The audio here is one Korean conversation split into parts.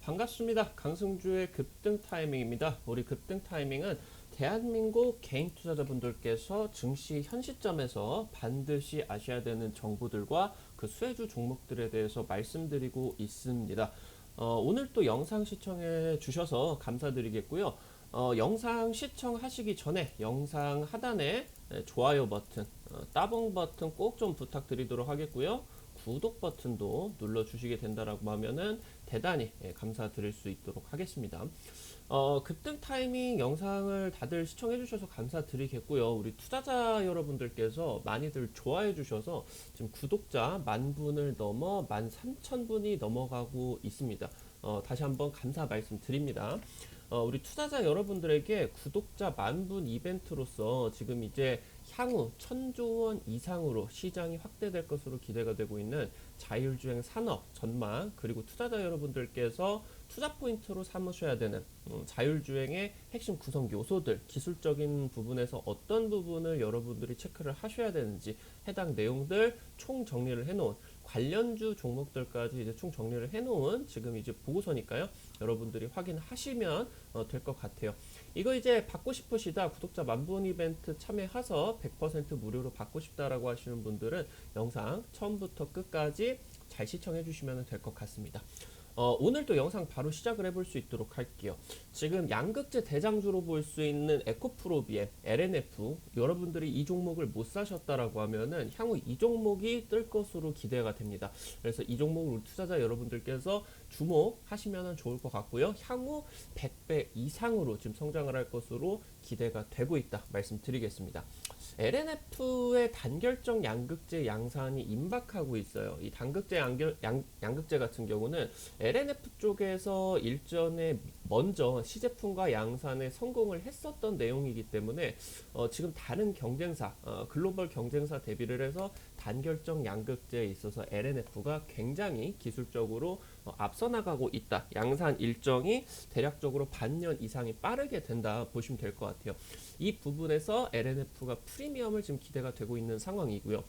반갑습니다. 강승주의 급등 타이밍입니다. 우리 급등 타이밍은 대한민국 개인 투자자분들께서 증시 현 시점에서 반드시 아셔야 되는 정보들과 그 수혜주 종목들에 대해서 말씀드리고 있습니다. 오늘 또 영상 시청해 주셔서 감사드리겠고요. 영상 시청하시기 전에 영상 하단에 좋아요 버튼, 따봉 버튼 꼭 좀 부탁드리도록 하겠고요. 구독 버튼도 눌러주시게 된다라고 하면은 대단히 감사드릴 수 있도록 하겠습니다. 급등 타이밍 영상을 다들 시청해 주셔서 감사드리겠고요. 우리 투자자 여러분들께서 많이들 좋아해 주셔서 지금 구독자 10,000분을 넘어 13,000분이 넘어가고 있습니다. 다시 한번 감사 말씀드립니다. 우리 투자자 여러분들에게 구독자 10,000분 이벤트로서 지금 이제 향후 1,000조 원 이상으로 시장이 확대될 것으로 기대가 되고 있는 자율주행 산업 전망, 그리고 투자자 여러분들께서 투자 포인트로 삼으셔야 되는 자율주행의 핵심 구성 요소들, 기술적인 부분에서 어떤 부분을 여러분들이 체크를 하셔야 되는지 해당 내용들 총 정리를 해놓은 관련주 종목들까지 이제 총 정리를 해놓은 지금 이제 보고서니까요. 여러분들이 확인하시면 될 것 같아요. 이거 이제 받고 싶으시다, 구독자 10,000분 이벤트 참여해서 100% 무료로 받고 싶다라고 하시는 분들은 영상 처음부터 끝까지 잘 시청해 주시면 될 것 같습니다. 오늘도 영상 바로 시작을 해볼 수 있도록 할게요. 지금 양극재 대장주로 볼 수 있는 에코프로비엠, LNF, 여러분들이 이 종목을 못 사셨다라고 하면은 향후 이 종목이 뜰 것으로 기대가 됩니다. 그래서 이 종목을 투자자 여러분들께서 주목하시면 좋을 것 같고요. 향후 100배 이상으로 지금 성장을 할 것으로 기대가 되고 있다 말씀드리겠습니다. LNF의 단결적 양극재 양산이 임박하고 있어요. 이 단극재 양극재 같은 경우는 LNF 쪽에서 일전에 먼저 시제품과 양산에 성공을 했었던 내용이기 때문에 지금 다른 경쟁사, 글로벌 경쟁사 대비를 해서 단결적 양극재에 있어서 LNF가 굉장히 기술적으로 앞서 나가고 있다. 양산 일정이 대략적으로 반년 이상이 빠르게 된다 보시면 될 것 같아요. 이 부분에서 LNF가 프리미엄을 지금 기대가 되고 있는 상황이고요.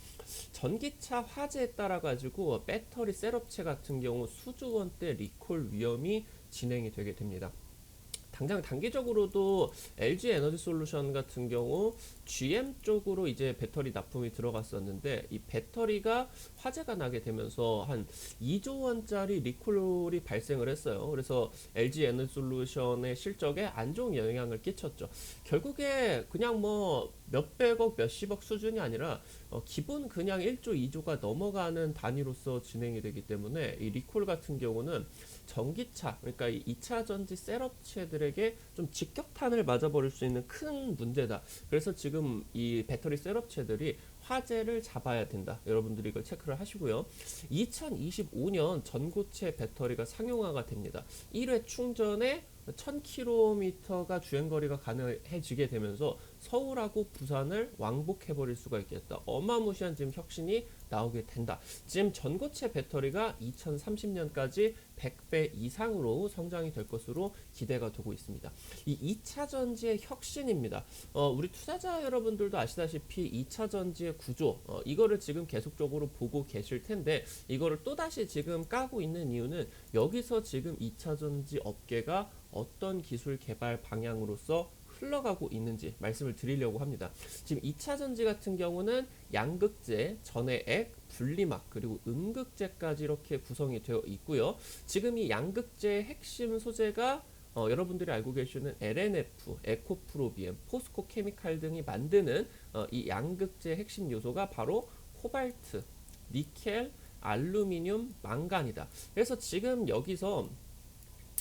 전기차 화재에 따라 가지고 배터리 셀업체 같은 경우 수조 원대 리콜 위험이 진행이 되게 됩니다. 당장 단기적으로도 LG 에너지 솔루션 같은 경우 GM 쪽으로 이제 배터리 납품이 들어갔었는데 이 배터리가 화재가 나게 되면서 한 2조 원짜리 리콜이 발생을 했어요. 그래서 LG 에너지 솔루션의 실적에 안 좋은 영향을 끼쳤죠. 결국에 그냥 뭐 몇백억, 몇십억 수준이 아니라 기본 그냥 1조, 2조가 넘어가는 단위로서 진행이 되기 때문에 이 리콜 같은 경우는 전기차, 그러니까 이 2차 전지 셋업체들에게 좀 직격탄을 맞아버릴 수 있는 큰 문제다. 그래서 지금 이 배터리 셋업체들이 화재를 잡아야 된다. 여러분들이 이걸 체크를 하시고요. 2025년 전고체 배터리가 상용화가 됩니다. 1회 충전에 1000km가 주행거리가 가능해지게 되면서 서울하고 부산을 왕복해버릴 수가 있겠다. 어마무시한 지금 혁신이 나오게 된다. 지금 전고체 배터리가 2030년까지 100배 이상으로 성장이 될 것으로 기대가 되고 있습니다. 이 2차 전지의 혁신입니다. 우리 투자자 여러분들도 아시다시피 2차 전지의 구조, 이거를 지금 계속적으로 보고 계실 텐데 이거를 또다시 지금 까고 있는 이유는 여기서 지금 2차 전지 업계가 어떤 기술 개발 방향으로서 흘러가고 있는지 말씀을 드리려고 합니다. 지금 2차 전지 같은 경우는 양극재, 전해액, 분리막, 그리고 음극재까지 이렇게 구성이 되어 있고요. 지금 이 양극재의 핵심 소재가 여러분들이 알고 계시는 LNF, 에코프로비엠, 포스코 케미칼 등이 만드는 이 양극재의 핵심 요소가 바로 코발트, 니켈, 알루미늄, 망간이다. 그래서 지금 여기서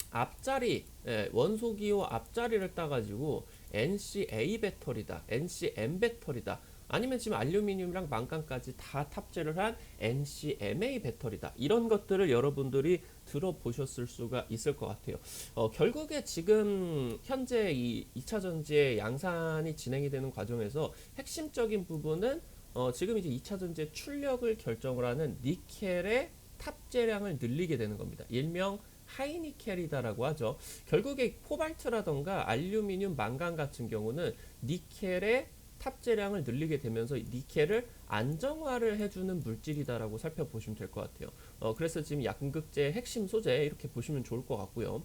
앞자리, 원소기호 앞자리를 따가지고 NCA 배터리다, NCM 배터리다, 아니면 지금 알루미늄이랑 망간까지 다 탑재를 한 NCMA 배터리다. 이런 것들을 여러분들이 들어보셨을 수가 있을 것 같아요. 결국에 지금 현재 이 2차 전지의 양산이 진행이 되는 과정에서 핵심적인 부분은 지금 이제 2차 전지의 출력을 결정을 하는 니켈의 탑재량을 늘리게 되는 겁니다. 일명 하이니켈이다라고 하죠. 결국에 코발트라던가 알루미늄, 망간 같은 경우는 니켈의 탑재량을 늘리게 되면서 니켈을 안정화를 해주는 물질이다라고 살펴보시면 될 것 같아요. 그래서 지금 양극재의 핵심 소재 이렇게 보시면 좋을 것 같고요.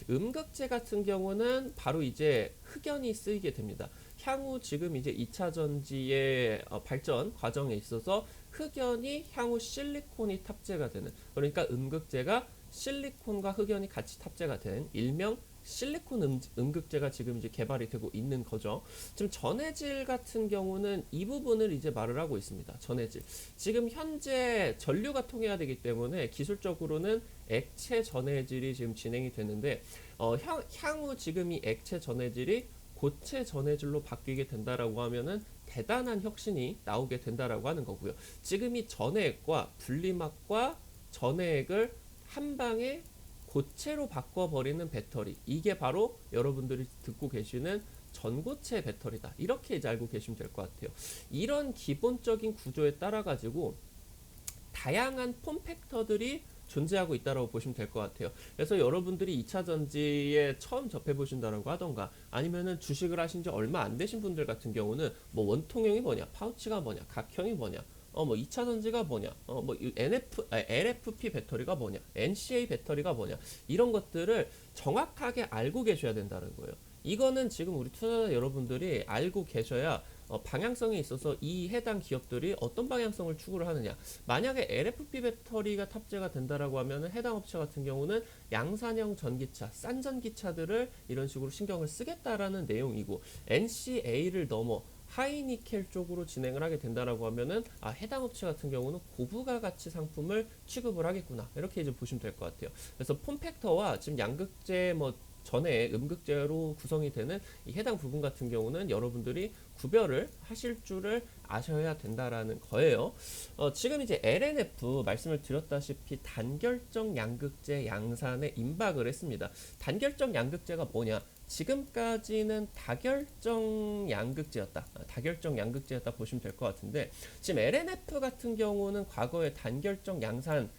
음극재 같은 경우는 바로 이제 흑연이 쓰이게 됩니다. 향후 지금 이제 2차 전지의 발전 과정에 있어서 흑연이 향후 실리콘이 탑재가 되는, 그러니까 음극재가 실리콘과 흑연이 같이 탑재가 된 일명 실리콘 음극재가 지금 이제 개발이 되고 있는 거죠. 지금 전해질 같은 경우는 이 부분을 이제 말을 하고 있습니다. 전해질. 지금 현재 전류가 통해야 되기 때문에 기술적으로는 액체 전해질이 지금 진행이 되는데 향후 지금 이 액체 전해질이 고체 전해질로 바뀌게 된다라고 하면은 대단한 혁신이 나오게 된다라고 하는 거고요. 지금 이 전해액과 분리막과 전해액을 한 방에 고체로 바꿔버리는 배터리, 이게 바로 여러분들이 듣고 계시는 전고체 배터리다, 이렇게 이제 알고 계시면 될 것 같아요. 이런 기본적인 구조에 따라 가지고 다양한 폼팩터들이 존재하고 있다고 보시면 될 것 같아요. 그래서 여러분들이 2차 전지에 처음 접해 보신다라고 하던가 아니면은 주식을 하신 지 얼마 안 되신 분들 같은 경우는 뭐 원통형이 뭐냐, 파우치가 뭐냐, 각형이 뭐냐, 뭐 2차 전지가 뭐냐, 뭐 LFP 배터리가 뭐냐, NCA 배터리가 뭐냐, 이런 것들을 정확하게 알고 계셔야 된다는 거예요. 이거는 지금 우리 투자자 여러분들이 알고 계셔야 방향성에 있어서 이 해당 기업들이 어떤 방향성을 추구를 하느냐. 만약에 LFP 배터리가 탑재가 된다라고 하면 해당 업체 같은 경우는 양산형 전기차, 싼 전기차들을 이런 식으로 신경을 쓰겠다라는 내용이고, NCA를 넘어 하이니켈 쪽으로 진행을 하게 된다라고 하면은 해당 업체 같은 경우는 고부가 가치 상품을 취급을 하겠구나, 이렇게 이제 보시면 될 것 같아요. 그래서 폼팩터와 지금 양극재 뭐 전에 음극재로 구성이 되는 이 해당 부분 같은 경우는 여러분들이 구별을 하실 줄을 아셔야 된다라는 거예요. 지금 이제 LNF 말씀을 드렸다시피 단결정 양극재 양산에 임박을 했습니다. 단결정 양극재가 뭐냐? 지금까지는 다결정 양극재였다. 다결정 양극재였다 보시면 될 것 같은데, 지금 LNF 같은 경우는 과거에 단결정 양산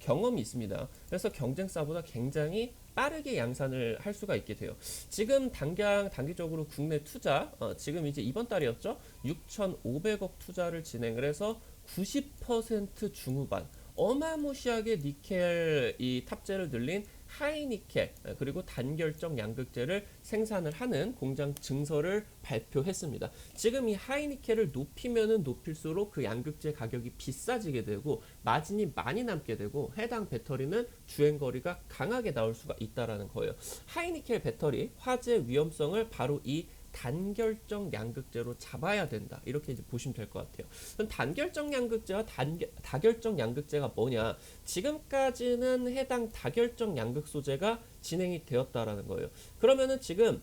경험이 있습니다. 그래서 경쟁사보다 굉장히 빠르게 양산을 할 수가 있게 돼요. 지금 단기적으로 국내 투자, 지금 이제 이번 달이었죠? 6,500억 투자를 진행을 해서 90% 중후반, 어마무시하게 니켈 이 탑재를 늘린 하이니켈 그리고 단결정 양극재를 생산을 하는 공장 증설을 발표했습니다. 지금 이 하이니켈을 높이면은 높일수록 그 양극재 가격이 비싸지게 되고 마진이 많이 남게 되고 해당 배터리는 주행거리가 강하게 나올 수가 있다라는 거예요. 하이니켈 배터리 화재 위험성을 바로 이 단결정 양극재로 잡아야 된다, 이렇게 이제 보시면 될 것 같아요. 그럼 단결정 양극재와 다결정 양극재가 뭐냐? 지금까지는 해당 다결정 양극 소재가 진행이 되었다라는 거예요. 그러면은 지금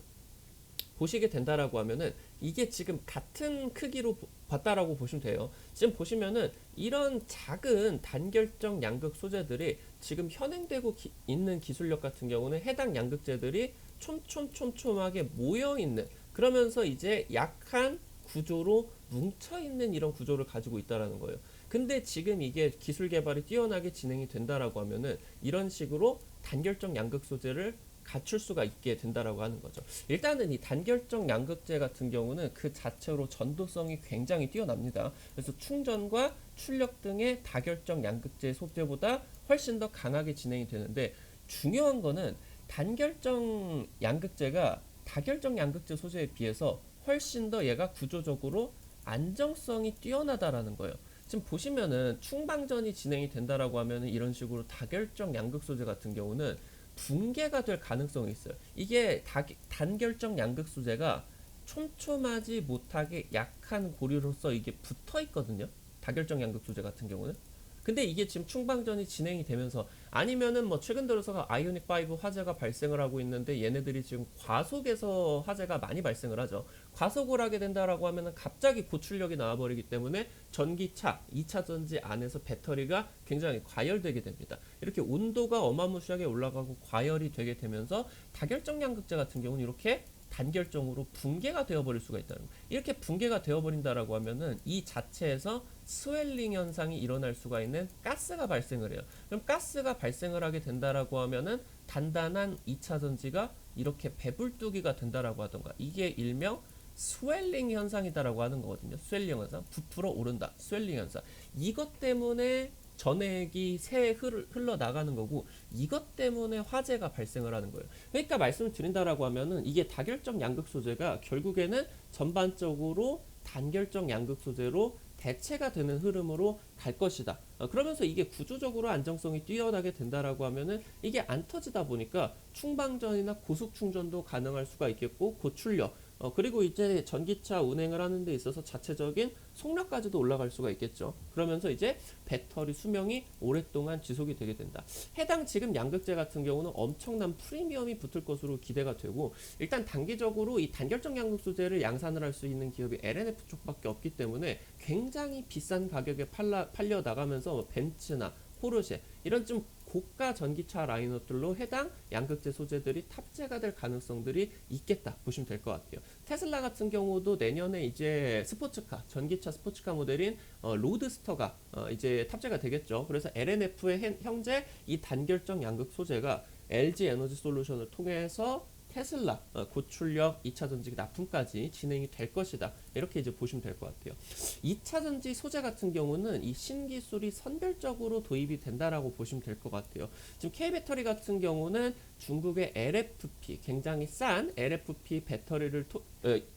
보시게 된다라고 하면은 이게 지금 같은 크기로 봤다라고 보시면 돼요. 지금 보시면은 이런 작은 단결정 양극 소재들이 지금 현행되고 있는 기술력 같은 경우는 해당 양극재들이 촘촘하게 모여 있는, 그러면서 이제 약한 구조로 뭉쳐있는 이런 구조를 가지고 있다라는 거예요. 근데 지금 이게 기술 개발이 뛰어나게 진행이 된다라고 하면은 이런 식으로 단결정 양극 소재를 갖출 수가 있게 된다라고 하는 거죠. 일단은 이 단결정 양극재 같은 경우는 그 자체로 전도성이 굉장히 뛰어납니다. 그래서 충전과 출력 등의 다결정 양극재 소재보다 훨씬 더 강하게 진행이 되는데, 중요한 거는 단결정 양극재가 다결정 양극재 소재에 비해서 훨씬 더 얘가 구조적으로 안정성이 뛰어나다라는 거예요. 지금 보시면은 충방전이 진행이 된다라고 하면은 이런 식으로 다결정 양극 소재 같은 경우는 붕괴가 될 가능성이 있어요. 이게 단결정 양극 소재가 촘촘하지 못하게 약한 고리로서 이게 붙어 있거든요. 다결정 양극 소재 같은 경우는. 근데 이게 지금 충방전이 진행이 되면서, 아니면은 뭐 최근 들어서 아이오닉 5 화재가 발생을 하고 있는데 얘네들이 지금 과속에서 화재가 많이 발생을 하죠. 과속을 하게 된다라고 하면은 갑자기 고출력이 나와버리기 때문에 전기차 2차 전지 안에서 배터리가 굉장히 과열되게 됩니다. 이렇게 온도가 어마무시하게 올라가고 과열이 되게 되면서 다결정 양극재 같은 경우는 이렇게 단결정으로 붕괴가 되어버릴 수가 있다는 거예요. 이렇게 붕괴가 되어버린다라고 하면은 이 자체에서 스웰링 현상이 일어날 수가 있는 가스가 발생을 해요. 그럼 가스가 발생을 하게 된다라고 하면은 단단한 2차 전지가 이렇게 배불뚝이가 된다라고 하던가, 이게 일명 스웰링 현상이다라고 하는 거거든요. 스웰링 현상, 부풀어 오른다. 스웰링 현상. 이것 때문에 전액이 새에 흘러나가는 거고, 이것 때문에 화재가 발생을 하는 거예요. 그러니까 말씀을 드린다라고 하면은 이게 다결적 양극 소재가 결국에는 전반적으로 단결적 양극 소재로 대체가 되는 흐름으로 갈 것이다. 그러면서 이게 구조적으로 안정성이 뛰어나게 된다라고 하면은 이게 안 터지다 보니까 충방전이나 고속 충전도 가능할 수가 있겠고, 고출력, 그리고 이제 전기차 운행을 하는 데 있어서 자체적인 속력까지도 올라갈 수가 있겠죠. 그러면서 이제 배터리 수명이 오랫동안 지속이 되게 된다. 해당 지금 양극재 같은 경우는 엄청난 프리미엄이 붙을 것으로 기대가 되고, 일단 단기적으로 이 단결적 양극 소재를 양산을 할 수 있는 기업이 LNF 쪽밖에 없기 때문에 굉장히 비싼 가격에 팔려 나가면서 벤츠나 포르쉐 이런 좀 고가 전기차 라인업들로 해당 양극재 소재들이 탑재가 될 가능성들이 있겠다 보시면 될 것 같아요. 테슬라 같은 경우도 내년에 이제 스포츠카, 전기차 스포츠카 모델인 로드스터가 이제 탑재가 되겠죠. 그래서 LNF의 현재 이 단결적 양극 소재가 LG 에너지 솔루션을 통해서 테슬라 고출력 2차 전지 납품까지 진행이 될 것이다. 이렇게 이제 보시면 될 것 같아요. 2차 전지 소재 같은 경우는 이 신기술이 선별적으로 도입이 된다라고 보시면 될 것 같아요. 지금 K배터리 같은 경우는 중국의 LFP, 굉장히 싼 LFP 배터리를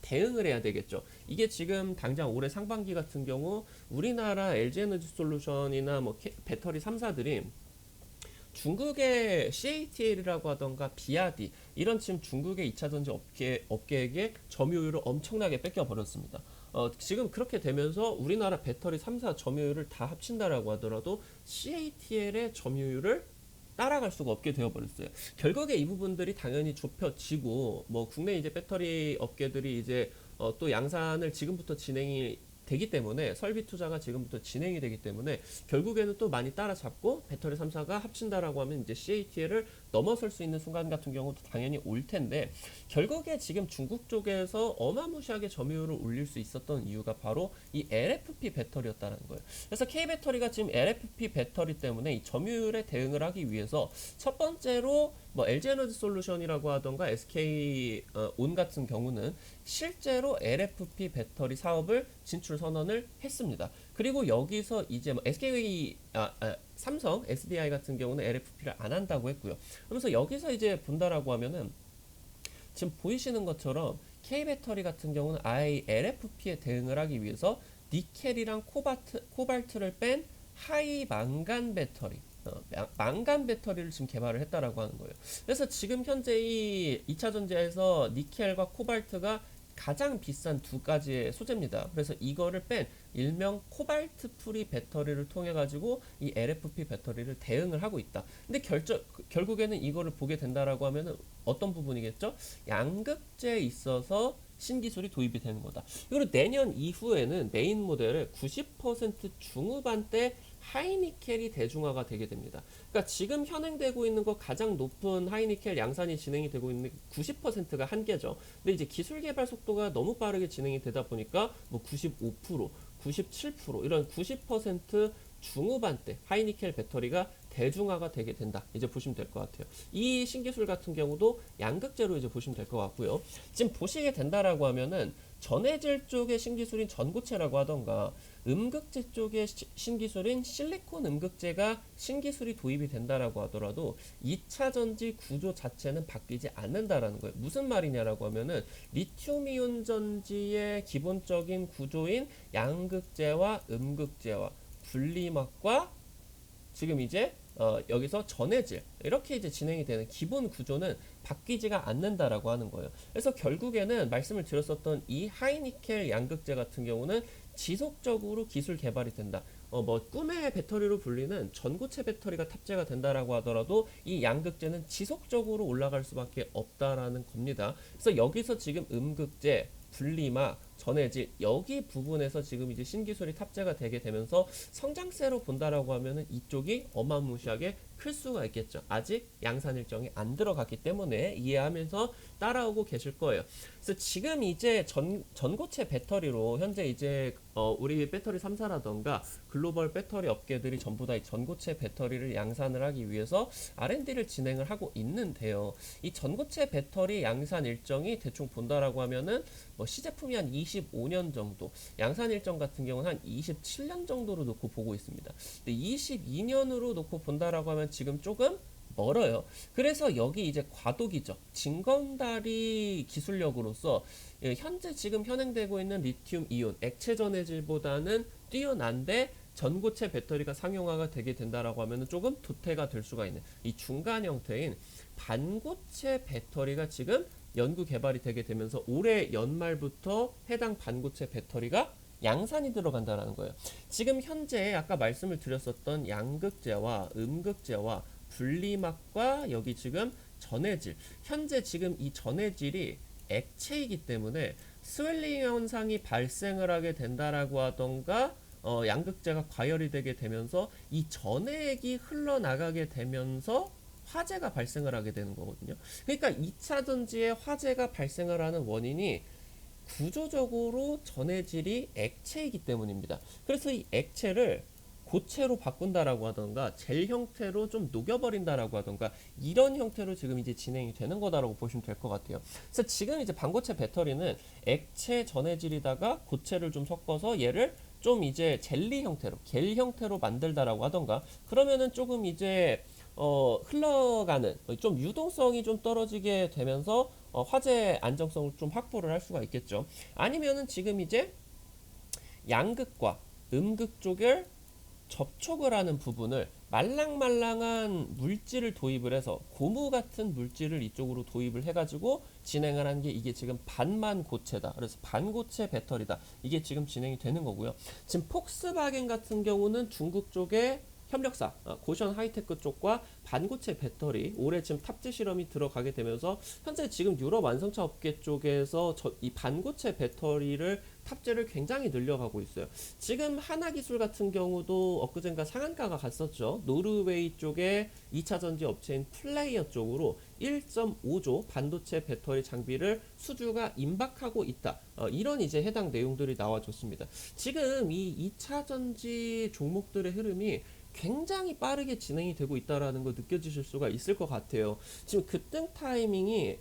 대응을 해야 되겠죠. 이게 지금 당장 올해 상반기 같은 경우 우리나라 LG에너지솔루션이나 뭐 배터리 3사들이 중국의 CATL이라고 하던가 비아디 이런 지금 중국의 2차 전지 업계에게 점유율을 엄청나게 뺏겨버렸습니다. 지금 그렇게 되면서 우리나라 배터리 3사 점유율을 다 합친다라고 하더라도 CATL의 점유율을 따라갈 수가 없게 되어버렸어요. 결국에 이 부분들이 당연히 좁혀지고, 뭐 국내 이제 배터리 업계들이 이제 또 양산을 지금부터 진행이 되기 때문에, 설비 투자가 지금부터 진행이 되기 때문에 결국에는 또 많이 따라잡고 배터리 3사가 합친다라고 하면 이제 CATL을 넘어설 수 있는 순간 같은 경우도 당연히 올 텐데, 결국에 지금 중국 쪽에서 어마무시하게 점유율을 올릴 수 있었던 이유가 바로 이 LFP 배터리였다는 거예요. 그래서 K배터리가 지금 LFP 배터리 때문에 이 점유율에 대응을 하기 위해서 첫 번째로 뭐 LG에너지솔루션이라고 하던가 SK온 같은 경우는 실제로 LFP 배터리 사업을 진출 선언을 했습니다. 그리고 여기서 이제 뭐 삼성, SDI 같은 경우는 LFP를 안 한다고 했고요. 그러면서 여기서 이제 본다라고 하면은 지금 보이시는 것처럼 K배터리 같은 경우는 아예 LFP에 대응을 하기 위해서 니켈이랑 코발트를 뺀 하이 망간 배터리, 망간 배터리를 지금 개발을 했다라고 하는 거예요. 그래서 지금 현재 이 2차 전지에서 니켈과 코발트가 가장 비싼 두 가지의 소재입니다. 그래서 이거를 뺀 일명 코발트 프리 배터리를 통해 가지고 이 LFP 배터리를 대응을 하고 있다. 근데 결국에는 이거를 보게 된다라고 하면은 어떤 부분이겠죠? 양극재에 있어서 신기술이 도입이 되는 거다. 그리고 내년 이후에는 메인 모델의 90% 중후반대 하이니켈이 대중화가 되게 됩니다. 그러니까 지금 현행되고 있는 거 가장 높은 하이니켈 양산이 진행이 되고 있는 90%가 한계죠. 근데 이제 기술 개발 속도가 너무 빠르게 진행이 되다 보니까 뭐 95%, 97% 이런 90% 중후반대 하이니켈 배터리가 대중화가 되게 된다. 이제 보시면 될 것 같아요. 이 신기술 같은 경우도 양극재로 이제 보시면 될 것 같고요. 지금 보시게 된다라고 하면은 전해질 쪽의 신기술인 전고체라고 하던가 음극재 쪽의 신기술인 실리콘 음극재가 신기술이 도입이 된다라고 하더라도 2차 전지 구조 자체는 바뀌지 않는다라는 거예요. 무슨 말이냐라고 하면은 리튬이온 전지의 기본적인 구조인 양극재와 음극재와 분리막과 지금 이제 여기서 전해질 이렇게 이제 진행이 되는 기본 구조는 바뀌지가 않는다라고 하는 거예요. 그래서 결국에는 말씀을 드렸었던 이 하이니켈 양극재 같은 경우는 지속적으로 기술 개발이 된다. 뭐 꿈의 배터리로 불리는 전고체 배터리가 탑재가 된다라고 하더라도 이 양극재는 지속적으로 올라갈 수밖에 없다라는 겁니다. 그래서 여기서 지금 음극재, 분리막, 전해질 여기 부분에서 지금 이제 신기술이 탑재가 되게 되면서 성장세로 본다라고 하면은 이쪽이 어마무시하게 클 수가 있겠죠. 아직 양산 일정이 안 들어갔기 때문에 이해하면서 따라오고 계실 거예요. 그래서 지금 이제 전고체 배터리로 현재 이제 우리 배터리 3사라던가 글로벌 배터리 업계들이 전부 다 이 전고체 배터리를 양산을 하기 위해서 R&D를 진행을 하고 있는데요. 이 전고체 배터리 양산 일정이 대충 본다라고 하면은 뭐 시제품이 한 25년 정도, 양산 일정 같은 경우는 한 27년 정도로 놓고 보고 있습니다. 근데 22년으로 놓고 본다라고 하면 지금 조금 멀어요. 그래서 여기 이제 과도기죠. 진검다리 기술력으로서 현재 지금 현행되고 있는 리튬 이온 액체 전해질보다는 뛰어난데 전고체 배터리가 상용화가 되게 된다라고 하면 조금 도태가 될 수가 있는 이 중간 형태인 반고체 배터리가 지금 연구 개발이 되게 되면서 올해 연말부터 해당 반고체 배터리가 양산이 들어간다라는 거예요. 지금 현재 아까 말씀을 드렸었던 양극재와 음극재와 분리막과 여기 지금 전해질, 현재 지금 이 전해질이 액체이기 때문에 스웰링 현상이 발생을 하게 된다라고 하던가 양극재가 과열이 되게 되면서 이 전해액이 흘러나가게 되면서 화재가 발생을 하게 되는 거거든요. 그러니까 2차 전지에 화재가 발생을 하는 원인이 구조적으로 전해질이 액체이기 때문입니다. 그래서 이 액체를 고체로 바꾼다라고 하던가 젤 형태로 좀 녹여버린다라고 하던가 이런 형태로 지금 이제 진행이 되는 거다라고 보시면 될 것 같아요. 그래서 지금 이제 반고체 배터리는 액체 전해질에다가 고체를 좀 섞어서 얘를 좀 이제 젤리 형태로 겔 형태로 만들다라고 하던가 그러면은 조금 이제 흘러가는 좀 유동성이 좀 떨어지게 되면서 화재 안정성을 좀 확보를 할 수가 있겠죠. 아니면은 지금 이제 양극과 음극 쪽을 접촉을 하는 부분을 말랑말랑한 물질을 도입을 해서 고무 같은 물질을 이쪽으로 도입을 해가지고 진행을 하는 게 이게 지금 반만고체다. 그래서 반고체 배터리다. 이게 지금 진행이 되는 거고요. 지금 폭스바겐 같은 경우는 중국 쪽에 협력사 고션 하이테크 쪽과 반고체 배터리 올해 지금 탑재 실험이 들어가게 되면서 현재 지금 유럽 완성차 업계 쪽에서 이 반고체 배터리를 탑재를 굉장히 늘려가고 있어요. 지금 하나기술 같은 경우도 엊그젠가 상한가가 갔었죠. 노르웨이 쪽에 2차 전지 업체인 플레이어 쪽으로 1.5조 반도체 배터리 장비를 수주가 임박하고 있다. 이런 이제 해당 내용들이 나와줬습니다. 지금 이 2차 전지 종목들의 흐름이 굉장히 빠르게 진행이 되고 있다라는 거 느껴지실 수가 있을 것 같아요. 지금 급등 타이밍이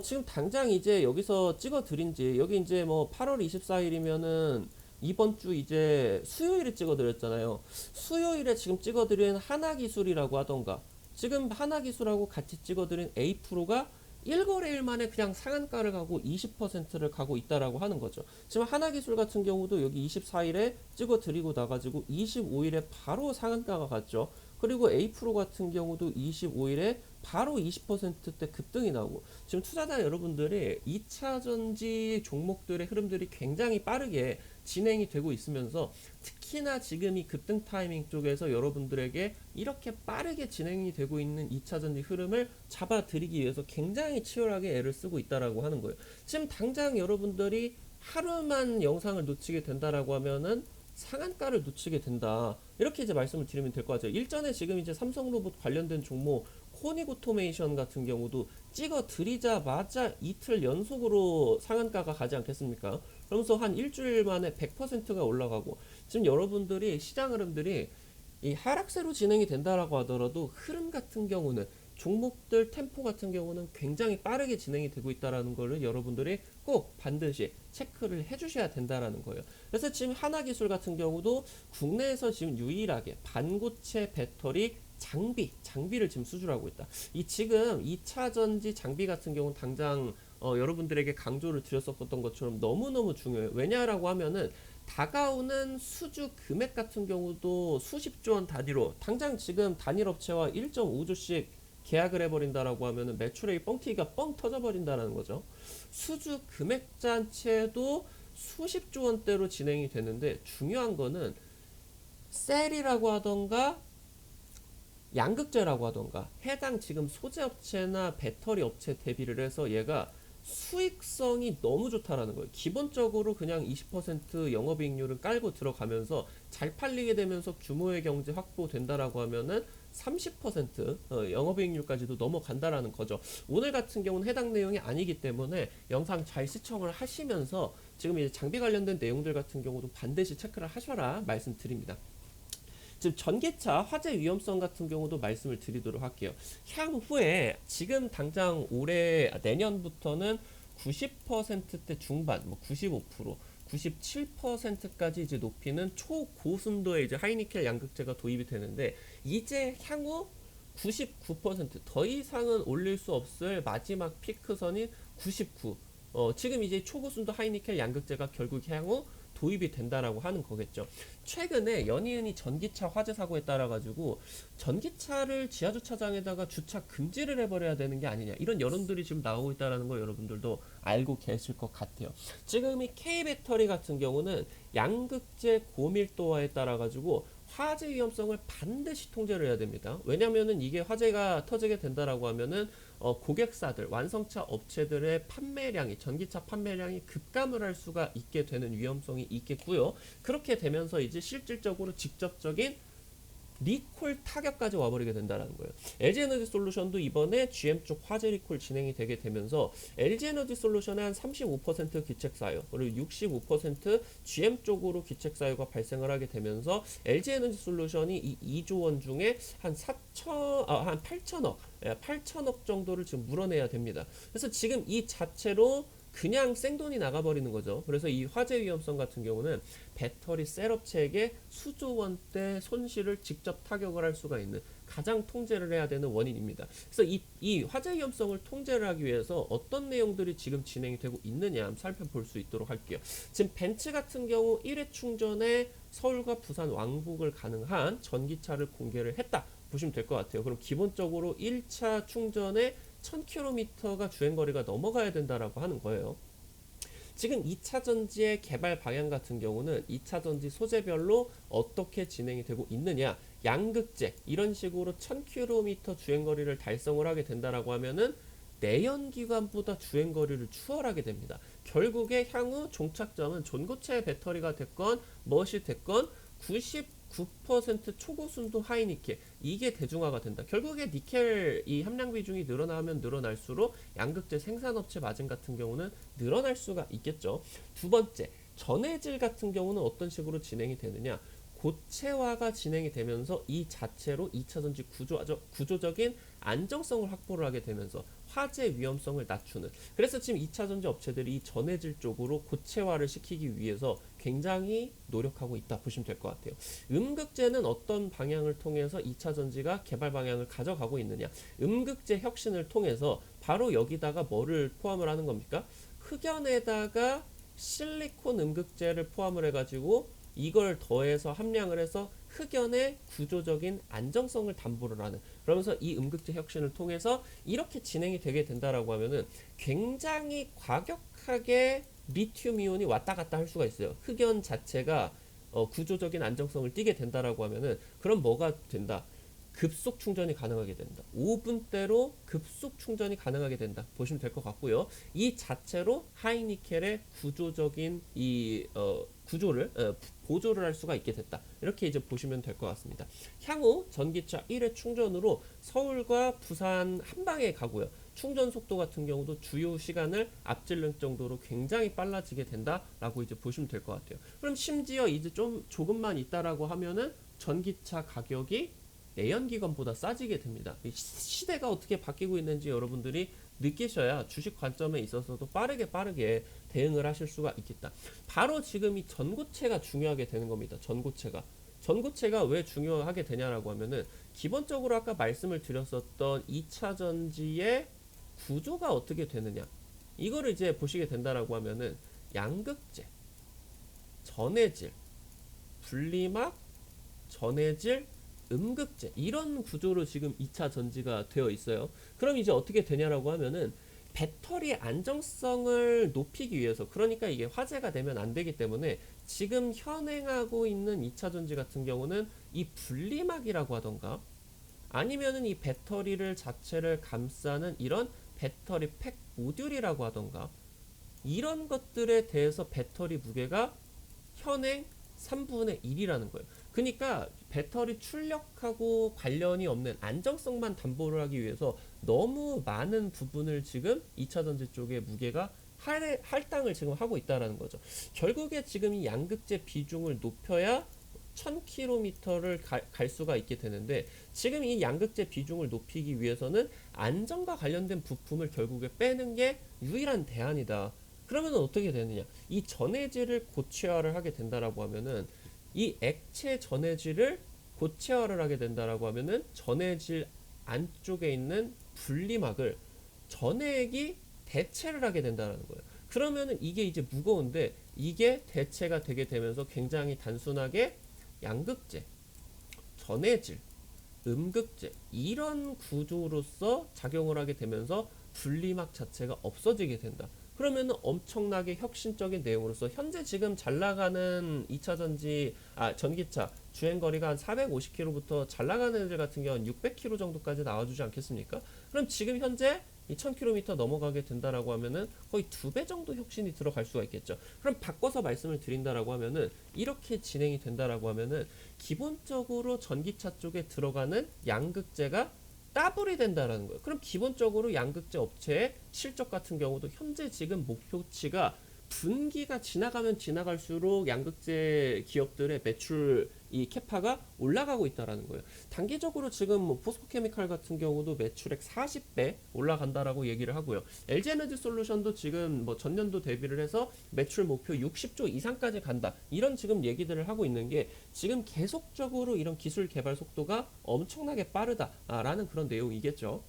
지금 당장 이제 여기서 찍어 드린 지 여기 이제 뭐 8월 24일이면은 이번 주 이제 수요일에 찍어 드렸잖아요. 수요일에 지금 찍어 드린 하나기술이라고 하던가 지금 하나기술하고 같이 찍어 드린 A프로가 1거래일 만에 그냥 상한가를 가고 20%를 가고 있다라고 하는 거죠. 지금 하나기술 같은 경우도 여기 24일에 찍어 드리고 나가지고 25일에 바로 상한가가 갔죠. 그리고 A프로 같은 경우도 25일에 바로 20%대 급등이 나오고 지금 투자자 여러분들이 2차 전지 종목들의 흐름들이 굉장히 빠르게 진행이 되고 있으면서 특히나 지금 이 급등 타이밍 쪽에서 여러분들에게 이렇게 빠르게 진행이 되고 있는 2차 전지 흐름을 잡아드리기 위해서 굉장히 치열하게 애를 쓰고 있다라고 하는 거예요. 지금 당장 여러분들이 하루만 영상을 놓치게 된다라고 하면은 상한가를 놓치게 된다. 이렇게 이제 말씀을 드리면 될 것 같아요. 일전에 지금 이제 삼성로봇 관련된 종목 코닉오토메이션 같은 경우도 찍어 드리자마자 이틀 연속으로 상한가가 가지 않겠습니까? 그러면서 한 일주일 만에 100%가 올라가고 지금 여러분들이 시장 흐름들이 이 하락세로 진행이 된다라고 하더라도 흐름 같은 경우는 종목들 템포 같은 경우는 굉장히 빠르게 진행이 되고 있다라는 거를 여러분들이 꼭 반드시 체크를 해주셔야 된다라는 거예요. 그래서 지금 하나기술 같은 경우도 국내에서 지금 유일하게 반고체 배터리 장비를 지금 수주하고 있다. 이 지금 2차 전지 장비 같은 경우는 당장 여러분들에게 강조를 드렸었던 것처럼 너무너무 중요해요. 왜냐라고 하면은 다가오는 수주 금액 같은 경우도 수십조 원 단위로 당장 지금 단일 업체와 1.5조씩 계약을 해버린다라고 하면은 매출액이 뻥튀기가 뻥 터져버린다는 거죠. 수주 금액 자체도 수십조 원대로 진행이 되는데 중요한 거는 셀이라고 하던가 양극재라고 하던가 해당 지금 소재 업체나 배터리 업체 대비를 해서 얘가 수익성이 너무 좋다라는 거예요. 기본적으로 그냥 20% 영업이익률을 깔고 들어가면서 잘 팔리게 되면서 규모의 경제 확보된다라고 하면은 30% 영업이익률까지도 넘어간다라는 거죠. 오늘 같은 경우는 해당 내용이 아니기 때문에 영상 잘 시청을 하시면서 지금 이제 장비 관련된 내용들 같은 경우도 반드시 체크를 하셔라 말씀드립니다. 지금 전기차 화재 위험성 같은 경우도 말씀을 드리도록 할게요. 향후에 지금 당장 올해 내년부터는 90%대 중반, 뭐 95%, 97%까지 이제 높이는 초고순도의 이제 하이니켈 양극재가 도입이 되는데 이제 향후 99%더 이상은 올릴 수 없을 마지막 피크선인 99. 지금 이제 초고순도 하이니켈 양극재가 결국 향후 도입이 된다라고 하는 거겠죠. 최근에 연이은이 전기차 화재 사고에 따라 가지고 전기차를 지하주차장에다가 주차 금지를 해버려야 되는 게 아니냐 이런 여론들이 지금 나오고 있다는 거 여러분들도 알고 계실 것 같아요. 지금 이 K 배터리 같은 경우는 양극재 고밀도화에 따라 가지고 화재 위험성을 반드시 통제를 해야 됩니다. 왜냐면은 이게 화재가 터지게 된다라고 하면은 고객사들, 완성차 업체들의 판매량이, 전기차 판매량이 급감을 할 수가 있게 되는 위험성이 있겠고요. 그렇게 되면서 이제 실질적으로 직접적인 리콜 타격까지 와버리게 된다는 거예요. LG에너지솔루션도 이번에 GM 쪽 화재 리콜 진행이 되게 되면서 LG에너지솔루션의 한 35% 기책 사유 그리고 65% GM 쪽으로 기책 사유가 발생을 하게 되면서 LG에너지솔루션이 이 2조 원 중에 한 8천억 정도를 지금 물어내야 됩니다. 그래서 지금 이 자체로 그냥 생돈이 나가버리는 거죠. 그래서 이 화재 위험성 같은 경우는 배터리 셀업체에게 수조 원대 손실을 직접 타격을 할 수가 있는 가장 통제를 해야 되는 원인입니다. 그래서 이 화재 위험성을 통제를 하기 위해서 어떤 내용들이 지금 진행이 되고 있느냐 살펴볼 수 있도록 할게요. 지금 벤츠 같은 경우 1회 충전에 서울과 부산 왕복을 가능한 전기차를 공개를 했다 보시면 될 것 같아요. 그럼 기본적으로 1차 충전에 1000km가 주행거리가 넘어가야 된다라고 하는 거예요. 지금 2차 전지의 개발 방향 같은 경우는 2차 전지 소재별로 어떻게 진행이 되고 있느냐, 양극재 이런 식으로 1000km 주행거리를 달성을 하게 된다라고 하면은 내연기관보다 주행거리를 추월하게 됩니다. 결국에 향후 종착점은 전고체 배터리가 됐건 무엇이 됐건 99% 초고순도 하이니켈 이게 대중화가 된다. 결국에 니켈 이 함량 비중이 늘어나면 늘어날수록 양극재 생산업체 마진 같은 경우는 늘어날 수가 있겠죠. 두 번째, 전해질 같은 경우는 어떤 식으로 진행이 되느냐? 고체화가 진행이 되면서 이 자체로 2차전지 구조적인 안정성을 확보를 하게 되면서 화재 위험성을 낮추는, 그래서 지금 2차전지 업체들이 이 전해질 쪽으로 고체화를 시키기 위해서 굉장히 노력하고 있다 보시면 될 것 같아요. 음극재는 어떤 방향을 통해서 2차전지가 개발 방향을 가져가고 있느냐, 음극재 혁신을 통해서 바로 여기다가 뭐를 포함을 하는 겁니까? 흑연에다가 실리콘 음극재를 포함을 해가지고 이걸 더해서 함량을 해서 흑연의 구조적인 안정성을 담보를 하는, 그러면서 이 음극재 혁신을 통해서 이렇게 진행이 되게 된다라고 하면은 굉장히 과격하게 리튬 이온이 왔다 갔다 할 수가 있어요. 흑연 자체가 구조적인 안정성을 띠게 된다라고 하면은 그럼 뭐가 된다? 급속 충전이 가능하게 된다. 5분대로 급속 충전이 가능하게 된다 보시면 될 것 같고요. 이 자체로 하이니켈의 구조적인 이 구조를 보조를 할 수가 있게 됐다. 이렇게 이제 보시면 될 것 같습니다. 향후 전기차 1회 충전으로 서울과 부산 한 방에 가고요. 충전 속도 같은 경우도 주요 시간을 앞지를 정도로 굉장히 빨라지게 된다라고 이제 보시면 될 것 같아요. 그럼 심지어 이제 좀 조금만 있다라고 하면은 전기차 가격이 내연기관보다 싸지게 됩니다. 시대가 어떻게 바뀌고 있는지 여러분들이 느끼셔야 주식 관점에 있어서도 빠르게 대응을 하실 수가 있겠다. 바로 지금 이 전고체가 중요하게 되는 겁니다. 전고체가 왜 중요하게 되냐라고 하면은 기본적으로 아까 말씀을 드렸었던 2차 전지의 구조가 어떻게 되느냐, 이거를 이제 보시게 된다라고 하면은 양극재, 전해질, 분리막, 전해질, 음극재 이런 구조로 지금 2차 전지가 되어 있어요. 그럼 이제 어떻게 되냐라고 하면은 배터리의 안정성을 높이기 위해서, 그러니까 이게 화재가 되면 안 되기 때문에 지금 현행하고 있는 2차 전지 같은 경우는 이 분리막이라고 하던가 아니면은 이 배터리를 자체를 감싸는 이런 배터리 팩 모듈이라고 하던가 이런 것들에 대해서 배터리 무게가 현행 3분의 1이라는 거예요. 그러니까 배터리 출력하고 관련이 없는 안정성만 담보를 하기 위해서 너무 많은 부분을 지금 2차 전지 쪽에 무게가 할당을 지금 하고 있다라는 거죠. 결국에 지금 이 양극재 비중을 높여야 1000km를 갈 수가 있게 되는데, 지금 이 양극재 비중을 높이기 위해서는 안전과 관련된 부품을 결국에 빼는 게 유일한 대안이다. 그러면 어떻게 되느냐? 이 전해질을 고체화를 하게 된다라고 하면은, 이 액체 전해질을 고체화를 하게 된다라고 하면은 전해질 안쪽에 있는 분리막을 전해액이 대체를 하게 된다는 거예요. 그러면은 이게 이제 무거운데, 이게 대체가 되게 되면서 굉장히 단순하게 양극재, 전해질, 음극재 이런 구조로서 작용을 하게 되면서 분리막 자체가 없어지게 된다. 그러면 엄청나게 혁신적인 내용으로서 현재 지금 잘 나가는 2차 전기차 주행거리가 한 450km부터 잘 나가는 애들 같은 경우는 600km 정도까지 나와주지 않겠습니까? 그럼 지금 현재 2000km 넘어가게 된다라고 하면은 거의 2배 정도 혁신이 들어갈 수가 있겠죠. 그럼 바꿔서 말씀을 드린다라고 하면은, 이렇게 진행이 된다라고 하면은 기본적으로 전기차 쪽에 들어가는 양극재가 따블이 된다라는 거예요. 그럼 기본적으로 양극재 업체의 실적 같은 경우도 현재 지금 목표치가 분기가 지나가면 지나갈수록 양극재 기업들의 매출 이 캐파가 올라가고 있다라는 거예요. 단기적으로 지금 뭐 포스코케미칼 같은 경우도 매출액 40배 올라간다라고 얘기를 하고요. LG에너지솔루션도 지금 뭐 전년도 대비를 해서 매출 목표 60조 이상까지 간다. 이런 지금 얘기들을 하고 있는 게, 지금 계속적으로 이런 기술 개발 속도가 엄청나게 빠르다라는 그런 내용이겠죠.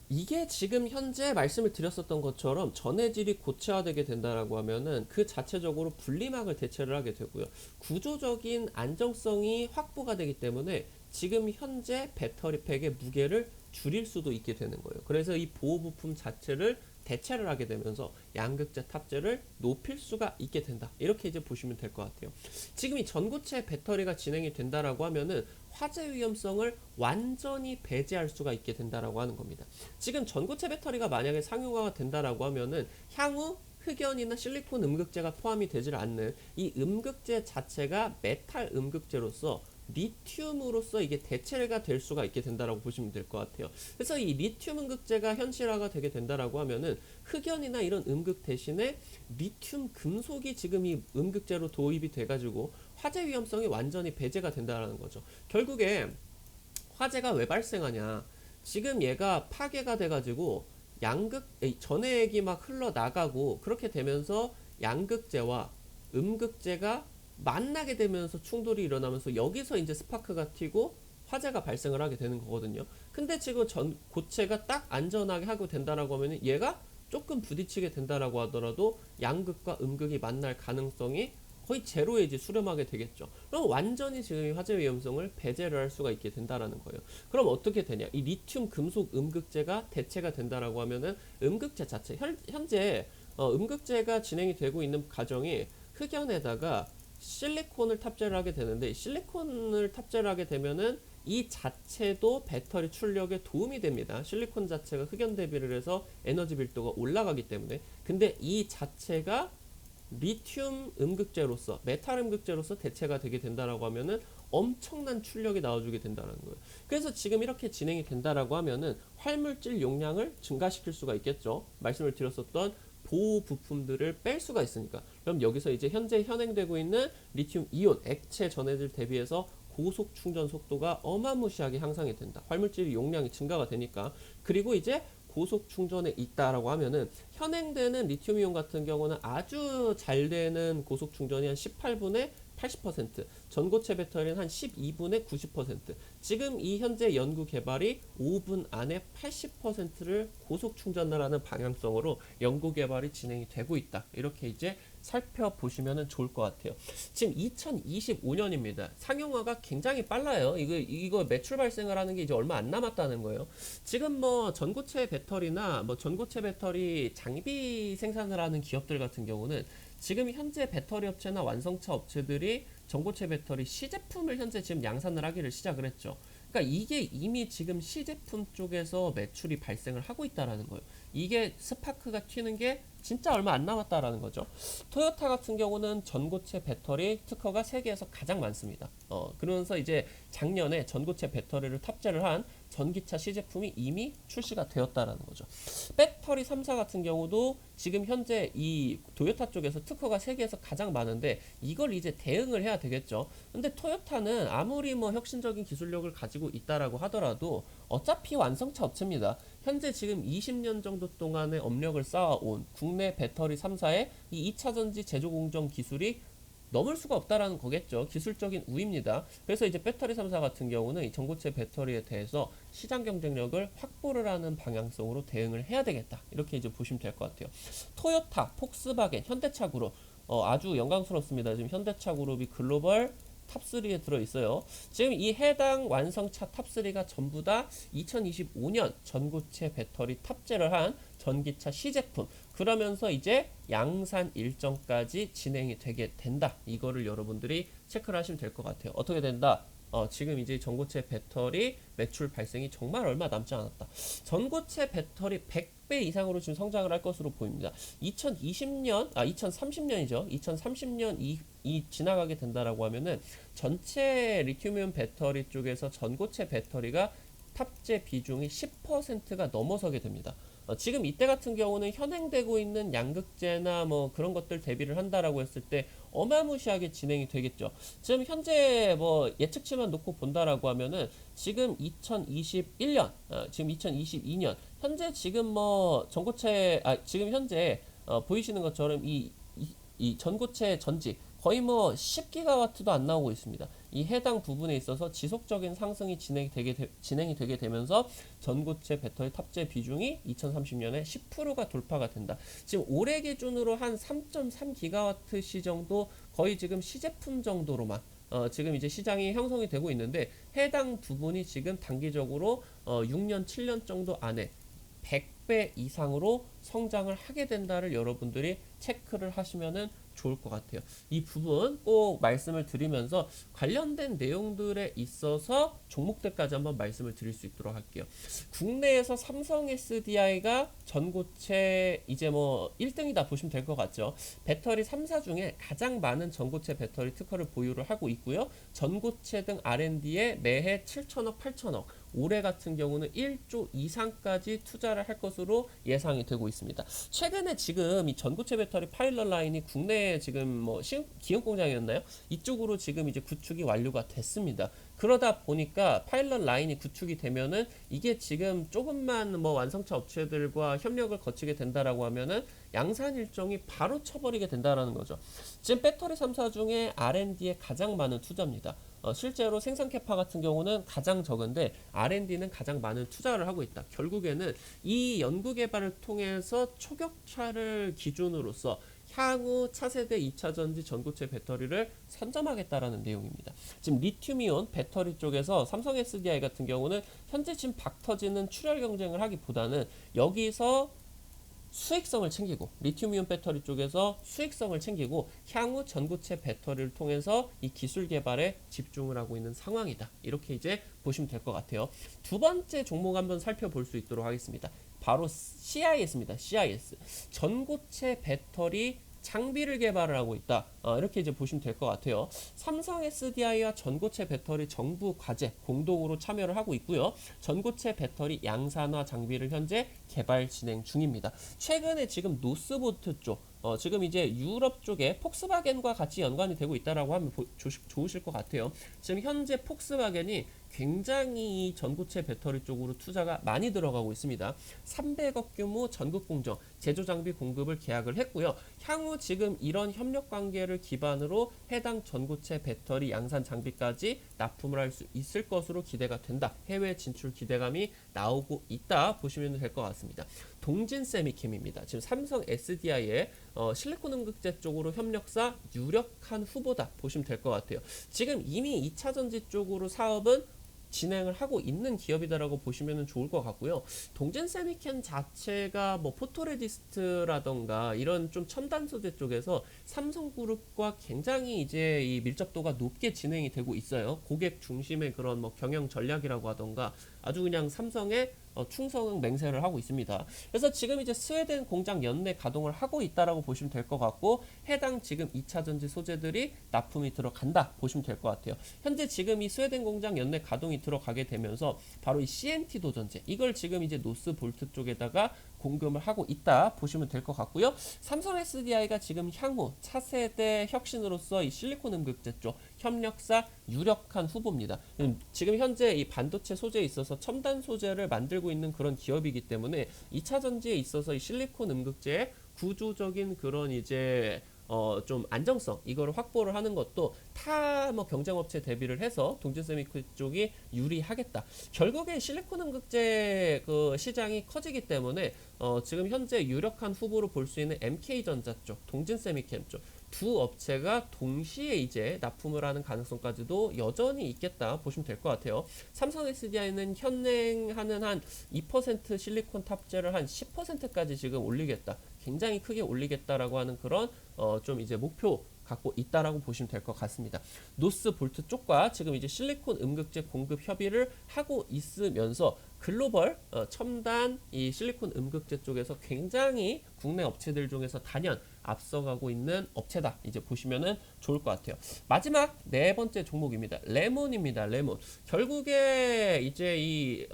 이게 지금 현재 말씀을 드렸었던 것처럼 전해질이 고체화되게 된다라고 하면은 그 자체적으로 분리막을 대체를 하게 되고요. 구조적인 안정성이 확보가 되기 때문에 지금 현재 배터리팩의 무게를 줄일 수도 있게 되는 거예요. 그래서 이 보호 부품 자체를 대체를 하게 되면서 양극재 탑재를 높일 수가 있게 된다. 이렇게 이제 보시면 될 것 같아요. 지금 이 전고체 배터리가 진행이 된다라고 하면은 화재 위험성을 완전히 배제할 수가 있게 된다라고 하는 겁니다. 지금 전고체 배터리가 만약에 상용화가 된다라고 하면은 향후 흑연이나 실리콘 음극재가 포함이 되질 않는 이 음극재 자체가 메탈 음극재로서 리튬으로서 이게 대체가 될 수가 있게 된다라고 보시면 될 것 같아요. 그래서 이 리튬 음극재가 현실화가 되게 된다라고 하면은 흑연이나 이런 음극 대신에 리튬 금속이 지금 이 음극재로 도입이 돼가지고 화재 위험성이 완전히 배제가 된다라는 거죠. 결국에 화재가 왜 발생하냐? 지금 얘가 파괴가 돼가지고 전해액이 막 흘러나가고, 그렇게 되면서 양극재와 음극재가 만나게 되면서 충돌이 일어나면서 여기서 이제 스파크가 튀고 화재가 발생을 하게 되는 거거든요. 근데 지금 고체가 딱 안전하게 하고 된다라고 하면 얘가 조금 부딪히게 된다라고 하더라도 양극과 음극이 만날 가능성이 거의 제로에 이제 수렴하게 되겠죠. 그럼 완전히 지금 화재 위험성을 배제를 할 수가 있게 된다라는 거예요. 그럼 어떻게 되냐? 이 리튬 금속 음극재가 대체가 된다라고 하면은 음극재 자체 현재 음극재가 진행이 되고 있는 과정이 흑연에다가 실리콘을 탑재를 하게 되는데, 실리콘을 탑재를 하게 되면은 이 자체도 배터리 출력에 도움이 됩니다. 실리콘 자체가 흑연 대비를 해서 에너지 밀도가 올라가기 때문에. 근데 이 자체가 리튬 음극재로서, 메탈 음극재로서 대체가 되게 된다라고 하면은 엄청난 출력이 나와주게 된다는 거예요. 그래서 지금 이렇게 진행이 된다라고 하면은 활물질 용량을 증가시킬 수가 있겠죠. 말씀을 드렸었던 보호 부품들을 뺄 수가 있으니까. 그럼 여기서 이제 현재 현행되고 있는 리튬 이온 액체 전해질 대비해서 고속 충전 속도가 어마무시하게 향상이 된다. 활물질 용량이 증가가 되니까. 그리고 이제 고속 충전에 있다라고 하면은 현행되는 리튬 이온 같은 경우는 아주 잘 되는 고속 충전이 한 18분에 80%, 전고체 배터리는 한 12분에 90%. 지금 이 현재 연구 개발이 5분 안에 80%를 고속 충전하라는 방향성으로 연구 개발이 진행이 되고 있다. 이렇게 이제 살펴보시면 좋을 것 같아요. 지금 2025년입니다. 상용화가 굉장히 빨라요. 이거 매출 발생을 하는 게 이제 얼마 안 남았다는 거예요. 지금 뭐 전고체 배터리나 뭐 전고체 배터리 장비 생산을 하는 기업들 같은 경우는 지금 현재 배터리 업체나 완성차 업체들이 전고체 배터리 시제품을 현재 지금 양산을 하기를 시작을 했죠. 그러니까 이게 이미 지금 시제품 쪽에서 매출이 발생을 하고 있다라는 거예요. 이게 스파크가 튀는 게 진짜 얼마 안 남았다라는 거죠. 토요타 같은 경우는 전고체 배터리 특허가 세계에서 가장 많습니다. 그러면서 이제 작년에 전고체 배터리를 탑재를 한 전기차 시제품이 이미 출시가 되었다라는 거죠. 배터리 3사 같은 경우도 지금 현재 이 토요타 쪽에서 특허가 세계에서 가장 많은데 이걸 이제 대응을 해야 되겠죠. 근데 토요타는 아무리 뭐 혁신적인 기술력을 가지고 있다라고 하더라도 어차피 완성차 업체입니다. 현재 지금 20년 정도 동안의 업력을 쌓아온 국내 배터리 3사의 이 2차 전지 제조 공정 기술이 넘을 수가 없다라는 거겠죠. 기술적인 우위입니다. 그래서 이제 배터리 3사 같은 경우는 이 전고체 배터리에 대해서 시장 경쟁력을 확보를 하는 방향성으로 대응을 해야 되겠다. 이렇게 이제 보시면 될 것 같아요. 토요타, 폭스바겐, 현대차 그룹 아주 영광스럽습니다. 지금 현대차 그룹이 글로벌 탑3에 들어있어요. 지금 이 해당 완성차 탑3가 전부 다 2025년 전고체 배터리 탑재를 한 전기차 시제품. 그러면서 이제 양산 일정까지 진행이 되게 된다. 이거를 여러분들이 체크를 하시면 될 것 같아요. 어떻게 된다? 지금 이제 전고체 배터리 매출 발생이 정말 얼마 남지 않았다. 전고체 배터리 100배 이상으로 지금 성장을 할 것으로 보입니다. 2030년이죠. 2030년 이 지나가게 된다라고 하면은 전체 리튬이온 배터리 쪽에서 전고체 배터리가 탑재 비중이 10%가 넘어서게 됩니다. 지금 이때 같은 경우는 현행되고 있는 양극재나 뭐 그런 것들 대비를 한다라고 했을 때 어마무시하게 진행이 되겠죠. 지금 현재 뭐 예측치만 놓고 본다라고 하면은 지금 2021년, 지금 2022년 현재 지금 뭐 전고체 지금 현재 보이시는 것처럼 이 전고체 전지 거의 뭐 10기가와트도 안 나오고 있습니다. 이 해당 부분에 있어서 지속적인 상승이 진행이 되게 되면서 전고체 배터리 탑재 비중이 2030년에 10%가 돌파가 된다. 지금 올해 기준으로 한 3.3기가와트 시 정도 거의 지금 시제품 정도로만 지금 이제 시장이 형성이 되고 있는데 해당 부분이 지금 단기적으로 6년, 7년 정도 안에 100배 이상으로 성장을 하게 된다를 여러분들이 체크를 하시면은 좋을 것 같아요. 이 부분 꼭 말씀을 드리면서 관련된 내용들에 있어서 종목들까지 한번 말씀을 드릴 수 있도록 할게요. 국내에서 삼성 SDI가 전고체 이제 뭐 1등이다 보시면 될 것 같죠. 배터리 3사 중에 가장 많은 전고체 배터리 특허를 보유를 하고 있고요. 전고체 등 R&D에 매해 7천억, 8천억 올해 같은 경우는 1조 이상까지 투자를 할 것으로 예상이 되고 있습니다. 최근에 지금 이 전고체 배터리 파일럿 라인이 국내에 지금 뭐 기흥 공장이었나요? 이쪽으로 지금 이제 구축이 완료가 됐습니다. 그러다 보니까 파일럿 라인이 구축이 되면은 이게 지금 조금만 뭐 완성차 업체들과 협력을 거치게 된다라고 하면은 양산 일정이 바로 쳐버리게 된다라는 거죠. 지금 배터리 3사 중에 R&D에 가장 많은 투자입니다. 실제로 생산 캐파 같은 경우는 가장 적은데 R&D는 가장 많은 투자를 하고 있다. 결국에는 이 연구 개발을 통해서 초격차를 기준으로서 향후 차세대 2차전지 전고체 배터리를 선점하겠다라는 내용입니다. 지금 리튬이온 배터리 쪽에서 삼성 SDI 같은 경우는 현재 지금 박터지는 출혈 경쟁을 하기보다는 여기서 수익성을 챙기고 리튬이온 배터리 쪽에서 수익성을 챙기고 향후 전고체 배터리를 통해서 이 기술 개발에 집중을 하고 있는 상황이다. 이렇게 이제 보시면 될 것 같아요. 두 번째 종목 한번 살펴볼 수 있도록 하겠습니다. 바로 CIS입니다. CIS. 전고체 배터리 장비를 개발을 하고 있다. 이렇게 이제 보시면 될 것 같아요. 삼성 SDI와 전고체 배터리 정부 과제 공동으로 참여를 하고 있고요. 전고체 배터리 양산화 장비를 현재 개발 진행 중입니다. 최근에 지금 노스보트 쪽 지금 이제 유럽 쪽에 폭스바겐과 같이 연관이 되고 있다라고 하면 좋으실 것 같아요. 지금 현재 폭스바겐이 굉장히 전고체 배터리 쪽으로 투자가 많이 들어가고 있습니다. 300억 규모 전국 공정 제조 장비 공급을 계약을 했고요. 향후 지금 이런 협력 관계를 기반으로 해당 전고체 배터리 양산 장비까지 납품을 할 수 있을 것으로 기대가 된다. 해외 진출 기대감이 나오고 있다 보시면 될 것 같습니다. 동진세미캠입니다. 지금 삼성 SDI의 실리콘 음극재 쪽으로 협력사 유력한 후보다 보시면 될 것 같아요. 지금 이미 2차전지 쪽으로 사업은 진행을 하고 있는 기업이다라고 보시면 좋을 것 같고요. 동진세미캠 자체가 뭐 포토레지스트라던가 이런 좀 첨단 소재 쪽에서 삼성그룹과 굉장히 이제 이 밀접도가 높게 진행이 되고 있어요. 고객 중심의 그런 뭐 경영 전략이라고 하던가 아주 그냥 삼성의 충성 맹세를 하고 있습니다. 그래서 지금 이제 스웨덴 공장 연내 가동을 하고 있다라고 보시면 될 것 같고, 해당 지금 2차 전지 소재들이 납품이 들어간다 보시면 될 것 같아요. 현재 지금 이 스웨덴 공장 연내 가동이 들어가게 되면서 바로 이 CNT 도전제, 이걸 지금 이제 노스볼트 쪽에다가 공급을 하고 있다 보시면 될 것 같고요. 삼성 SDI가 지금 향후 차세대 혁신으로서 이 실리콘 음극재 쪽 협력사 유력한 후보입니다. 지금 현재 이 반도체 소재에 있어서 첨단 소재를 만들고 있는 그런 기업이기 때문에 2차 전지에 있어서 이 실리콘 음극재의 구조적인 그런 이제 좀 안정성 이거를 확보를 하는 것도 타 뭐 경쟁업체 대비를 해서 동진세미코 쪽이 유리하겠다. 결국에 실리콘 음극재 그 시장이 커지기 때문에 지금 현재 유력한 후보로 볼 수 있는 MK전자 쪽, 동진세미캠 쪽 두 업체가 동시에 이제 납품을 하는 가능성까지도 여전히 있겠다 보시면 될 것 같아요. 삼성 SDI는 현행하는 한 2% 실리콘 탑재를 한 10%까지 지금 올리겠다. 굉장히 크게 올리겠다라고 하는 그런 좀 이제 목표 갖고 있다라고 보시면 될 것 같습니다. 노스볼트 쪽과 지금 이제 실리콘 음극재 공급 협의를 하고 있으면서 글로벌 첨단 이 실리콘 음극재 쪽에서 굉장히 국내 업체들 중에서 단연 앞서가고 있는 업체다. 이제 보시면은 좋을 것 같아요. 마지막 네 번째 종목입니다. 레몬입니다. 레몬. 결국에 이제 이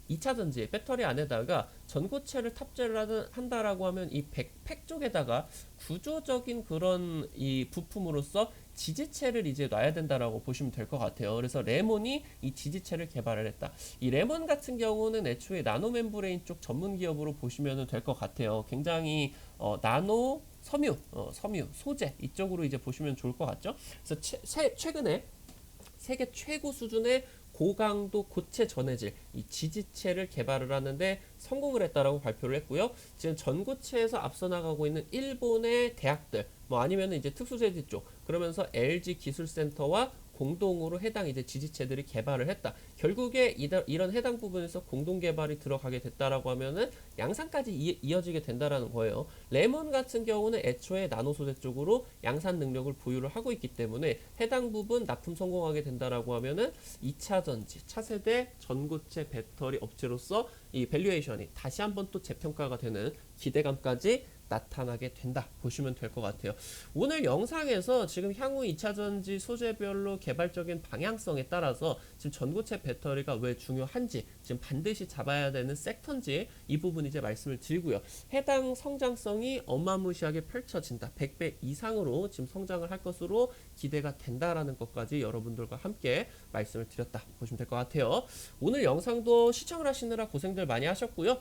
2차 전지 배터리 안에다가 전고체를 탑재를 한다라고 하면 이 백팩 쪽에다가 구조적인 그런 이 부품으로서 지지체를 이제 놔야 된다라고 보시면 될 것 같아요. 그래서 레몬이 이 지지체를 개발을 했다. 이 레몬 같은 경우는 애초에 나노 멤브레인 쪽 전문 기업으로 보시면 될 것 같아요. 굉장히 나노 섬유, 소재 이쪽으로 이제 보시면 좋을 것 같죠. 그래서 최근에 세계 최고 수준의 고강도 고체 전해질 이 지지체를 개발을 하는데 성공을 했다라고 발표를 했고요. 지금 전고체에서 앞서 나가고 있는 일본의 대학들, 뭐 아니면 이제 특수재지 쪽, 그러면서 LG 기술센터와 공동으로 해당 이제 지지체들이 개발을 했다. 결국에 이런 해당 부분에서 공동 개발이 들어가게 됐다라고 하면은 양산까지 이어지게 된다라는 거예요. 레몬 같은 경우는 애초에 나노 소재 쪽으로 양산 능력을 보유를 하고 있기 때문에 해당 부분 납품 성공하게 된다라고 하면은 2차 전지, 차세대 전고체 배터리 업체로서 이 밸류에이션이 다시 한번 또 재평가가 되는 기대감까지 나타나게 된다 보시면 될 것 같아요. 오늘 영상에서 지금 향후 2차 전지 소재별로 개발적인 방향성에 따라서 지금 전고체 배터리가 왜 중요한지, 지금 반드시 잡아야 되는 섹터인지 이 부분 이제 말씀을 드리고요. 해당 성장성이 어마무시하게 펼쳐진다. 100배 이상으로 지금 성장을 할 것으로 기대가 된다라는 것까지 여러분들과 함께 말씀을 드렸다 보시면 될 것 같아요. 오늘 영상도 시청을 하시느라 고생들 많이 하셨고요.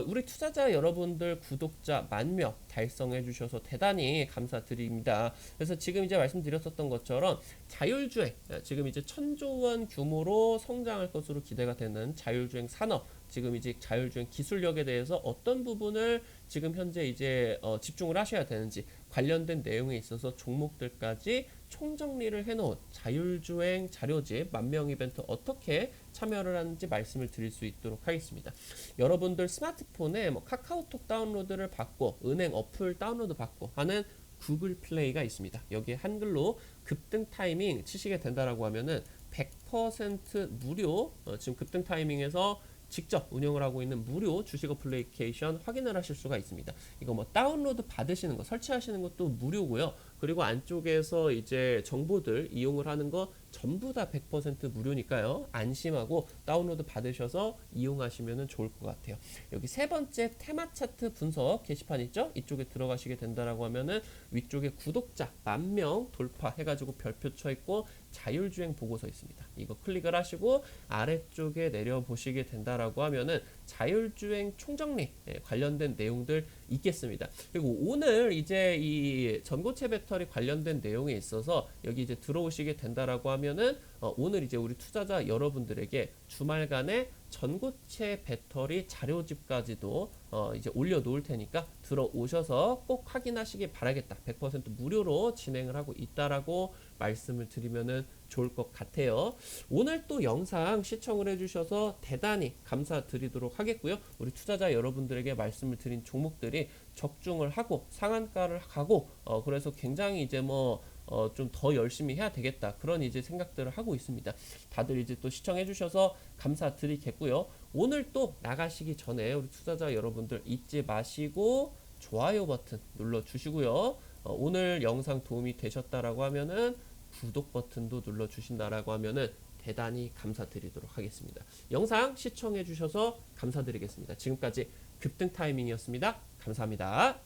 우리 투자자 여러분들 구독자 10,000명 달성해 주셔서 대단히 감사드립니다. 그래서 지금 이제 말씀드렸었던 것처럼 자율주행, 지금 이제 1,000조 원 규모로 성장할 것으로 기대가 되는 자율주행 산업, 지금 이제 자율주행 기술력에 대해서 어떤 부분을 지금 현재 이제 집중을 하셔야 되는지 관련된 내용에 있어서 종목들까지 총정리를 해놓은 자율주행 자료집 만명 이벤트 어떻게 참여를 하는지 말씀을 드릴 수 있도록 하겠습니다. 여러분들 스마트폰에 뭐 카카오톡 다운로드를 받고 은행 어플 다운로드 받고 하는 구글 플레이가 있습니다. 여기에 한글로 급등 타이밍 치시게 된다라고 하면은 100% 무료, 지금 급등 타이밍에서 직접 운영을 하고 있는 무료 주식 어플리케이션 확인을 하실 수가 있습니다. 이거 뭐 다운로드 받으시는 거, 설치하시는 것도 무료고요. 그리고 안쪽에서 이제 정보들 이용을 하는 거 전부 다 100% 무료니까요. 안심하고 다운로드 받으셔서 이용하시면 좋을 것 같아요. 여기 세 번째 테마 차트 분석 게시판 있죠? 이쪽에 들어가시게 된다라고 하면은 위쪽에 구독자 10,000명 돌파 해가지고 별표 쳐 있고 자율주행 보고서 있습니다. 이거 클릭을 하시고 아래쪽에 내려보시게 된다라고 하면은 자율주행 총정리 관련된 내용들 있겠습니다. 그리고 오늘 이제 이 전고체 배터리 관련된 내용에 있어서 여기 이제 들어오시게 된다라고 하면은 오늘 이제 우리 투자자 여러분들에게 주말간에 전고체 배터리 자료집까지도 이제 올려놓을 테니까 들어오셔서 꼭 확인하시기 바라겠다. 100% 무료로 진행을 하고 있다라고 말씀을 드리면은 좋을 것 같아요. 오늘 또 영상 시청을 해주셔서 대단히 감사드리도록 하겠고요. 우리 투자자 여러분들에게 말씀을 드린 종목들이 적중을 하고 상한가를 가고 그래서 굉장히 이제 뭐 좀 더 열심히 해야 되겠다 그런 이제 생각들을 하고 있습니다. 다들 이제 또 시청해 주셔서 감사드리겠고요. 오늘 또 나가시기 전에 우리 투자자 여러분들 잊지 마시고 좋아요 버튼 눌러 주시고요. 오늘 영상 도움이 되셨다라고 하면은 구독 버튼도 눌러 주신다라고 하면은 대단히 감사드리도록 하겠습니다. 영상 시청해 주셔서 감사드리겠습니다. 지금까지 급등 타이밍이었습니다. 감사합니다.